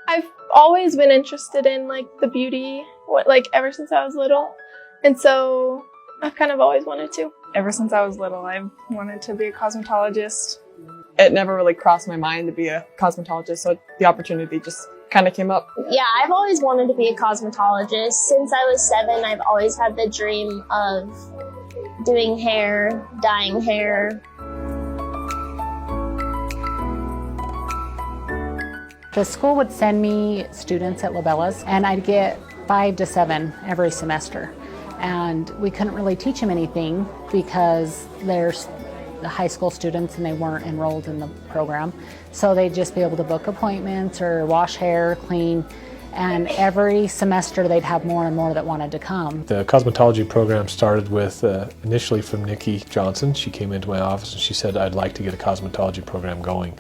I've always been interested in like the beauty, like ever since I was little. And so I've kind of always wanted to. Ever since I was little, I've wanted to be a cosmetologist. It never really crossed my mind to be a cosmetologist, so the opportunity just kind of came up. Yeah, I've always wanted to be a cosmetologist. Since I was 7, I've always had the dream of doing hair, dyeing hair. The school would send me students at Labella's, and I'd get 5 to 7 every semester. And we couldn't really teach them anything because they're the high school students and they weren't enrolled in the program. So they'd just be able to book appointments or wash hair, clean, and every semester they'd have more and more that wanted to come. The cosmetology program started with initially from Nikki Johnson. She came into my office and she said, I'd like to get a cosmetology program going.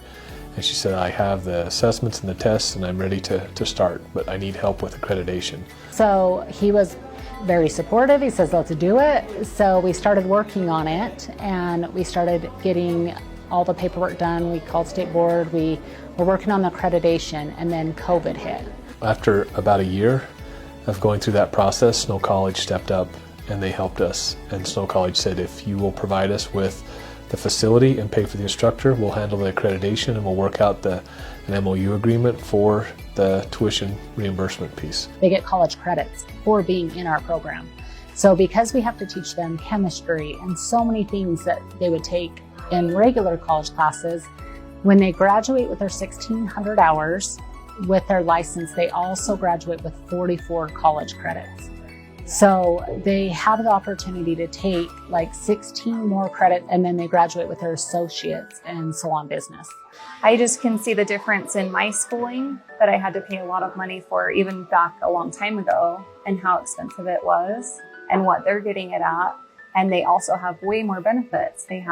And she said, I have the assessments and the tests and I'm ready to start, but I need help with accreditation. So he was very supportive. He says, let's do it. So we started working on it and we started getting all the paperwork done. We called state board. We were working on the accreditation, and then COVID hit. After about a year of going through that process, Snow College stepped up and they helped us. And Snow College said, if you will provide us with the facility and pay for the instructor, we'll handle the accreditation and we'll work out an MOU agreement for the tuition reimbursement piece. They get college credits for being in our program. So because we have to teach them chemistry and so many things that they would take in regular college classes, when they graduate with their 1,600 hours with their license, they also graduate with 44 college credits. So they have the opportunity to take like 16 more credits, and then they graduate with their associates in salon business. I just can see the difference in my schooling that I had to pay a lot of money for even back a long time ago, and how expensive it was and what they're getting it at. And they also have way more benefits. They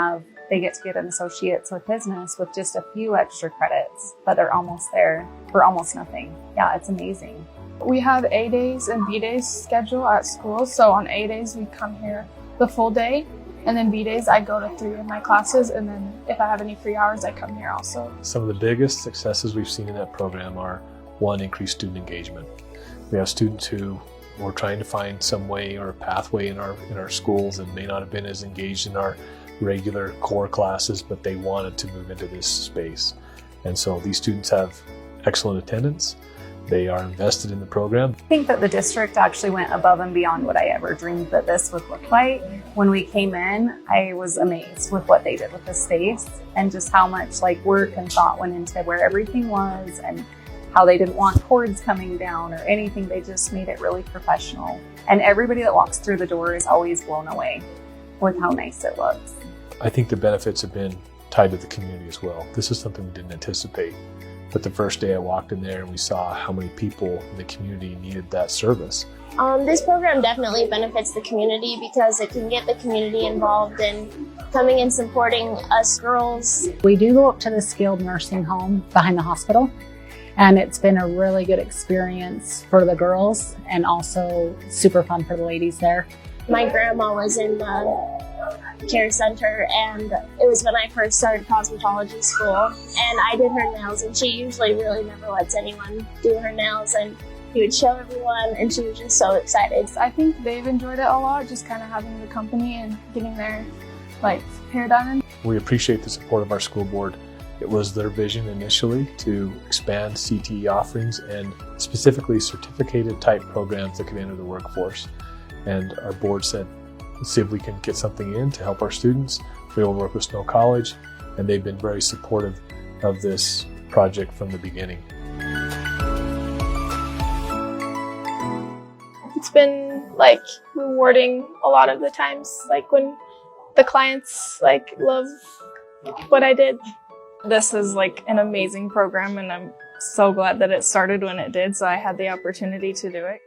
get to get an associate's with business with just a few extra credits, but they're almost there for almost nothing. Yeah, it's amazing. We have A days and B days schedule at school. So on A days, we come here the full day. And then B days, I go to 3 of my classes. And then if I have any free hours, I come here also. Some of the biggest successes we've seen in that program are, one, increased student engagement. We have students who were trying to find some way or a pathway in our schools and may not have been as engaged in our regular core classes, but they wanted to move into this space. And so these students have excellent attendance. They are invested in the program. I think that the district actually went above and beyond what I ever dreamed that this would look like. When we came in, I was amazed with what they did with the space and just how much like work and thought went into where everything was and how they didn't want cords coming down or anything. They just made it really professional. And everybody that walks through the door is always blown away with how nice it looks. I think the benefits have been tied to the community as well. This is something we didn't anticipate. But the first day I walked in there and we saw how many people in the community needed that service. This program definitely benefits the community because it can get the community involved in coming and supporting us girls. We do go up to the skilled nursing home behind the hospital, and it's been a really good experience for the girls and also super fun for the ladies there. My grandma was in the care center, and it was when I first started cosmetology school, and I did her nails, and she usually really never lets anyone do her nails, and he would show everyone, and she was just so excited. I think they've enjoyed it a lot, just kind of having the company and getting their hair done. We appreciate the support of our school board. It was their vision initially to expand CTE offerings and specifically certificated type programs that could enter the workforce. And our board said, let's see if we can get something in to help our students. We will work with Snow College, and they've been very supportive of this project from the beginning. It's been rewarding a lot of the times, when the clients love what I did. This is an amazing program, and I'm so glad that it started when it did, so I had the opportunity to do it.